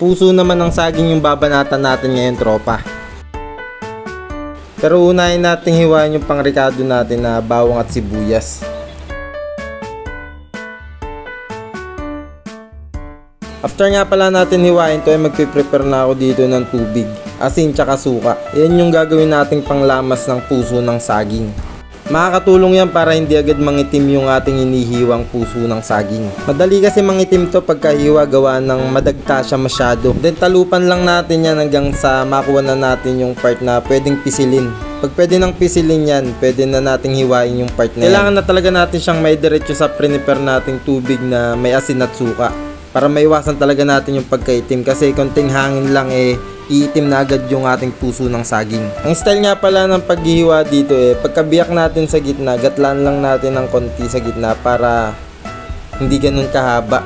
Puso naman ng saging yung babanatan natin ngayon, tropa. Pero unahin natin hiwain yung pangrikado natin na bawang at sibuyas. After nga pala natin hiwain to, ay magpiprepare na ako dito ng tubig, asin tsaka suka. Yan yung gagawin nating panglamas ng puso ng saging. Makakatulong yan para hindi agad mangitim yung ating inihiwang puso ng saging. Madali kasi mangitim to pagkahiwa, gawa ng madagta siya masyado. Then talupan lang natin yan hanggang sa makuha na natin yung part na pwedeng pisilin. Pag pwede nang pisilin yan, pwede na nating hiwain yung part na yan. Kailangan na talaga natin siyang may diretso sa prepare nating tubig na may asin at suka, para maiwasan talaga natin yung pagkaitim, kasi konting hangin lang iitim na agad yung ating puso ng saging. Ang style nga pala ng paghihiwa dito pagkabiyak natin sa gitna, gatlaan lang natin ng konti sa gitna para hindi ganun kahaba.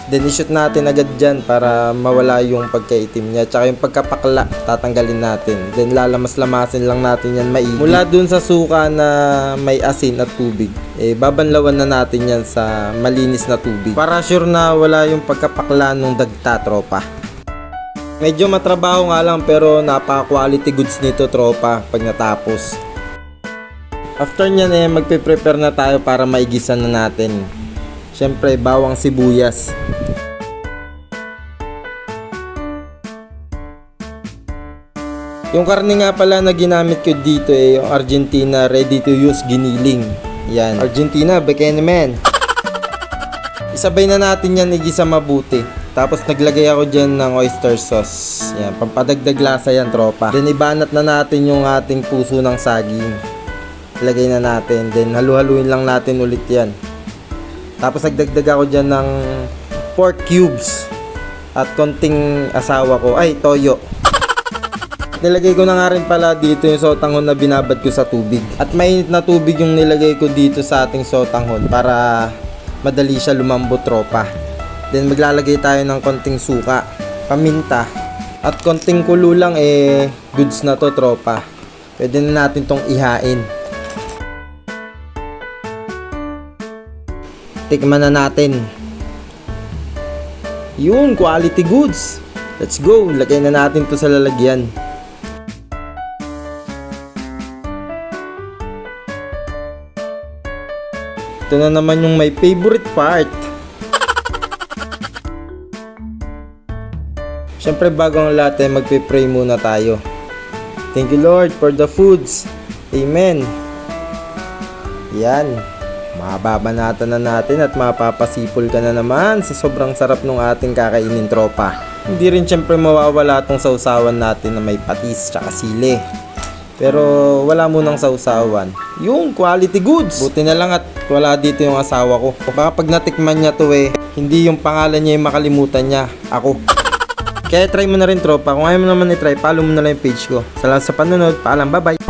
Then i-shoot natin agad dyan para mawala yung pagkaitim niya. Tsaka yung pagkapakla, tatanggalin natin. Then lalamas-lamasin lang natin yan maigi. Mula dun sa suka na may asin at tubig, babanlawan na natin yan sa malinis na tubig, para sure na wala yung pagkapakla nung dagta, tropa. Medyo matrabaho nga lang, pero napaka-quality goods nito, tropa, pag natapos. After nyan magpe-prepare na tayo para maigisan na natin. Siyempre, bawang sibuyas. Yung karne nga pala na ginamit ko dito yung Argentina ready to use giniling. Yan, Argentina, bacon man. Isabay na natin yan, igisa mabuti. Tapos naglagay ako dyan ng oyster sauce. Yan, pampadagdag lasa yan, tropa. Then ibanat na natin yung ating puso ng saging. Ilagay na natin. Then halu-haluin lang natin ulit yan. Tapos nagdagdag ako dyan ng pork cubes at konting asawa ko, toyo. Nilagay ko na nga rin pala dito yung sotanghon na binabad ko sa tubig. At mainit na tubig yung nilagay ko dito sa ating sotanghon para madali siya lumambot, tropa. Then maglalagay tayo ng konting suka, paminta, at konting kulo lang, goods na to, tropa. Pwede na natin tong ihain. Tikman na natin. Yun, quality goods. Let's go, lagay na natin to sa lalagyan. Ito na naman yung my favorite part. Siyempre, bago ang lahat magpe-pray muna tayo. Thank you, Lord, for the foods. Amen. Yan, mababanatan na natin at mapapasipol ka na naman sa sobrang sarap ng ating kakainin, tropa. Hindi rin siyempre mawawala itong sausawan natin na may patis tsaka sili. Pero wala munang sausawan. Yung quality goods. Buti na lang at wala dito yung asawa ko. Baka pag natikman niya to hindi yung pangalan niya yung makalimutan niya. Ako. Kaya try mo na rin, tropa. Kung ayaw mo naman i-try, follow mo na lang yung page ko. Salamat sa panonood. Paalam, bye bye.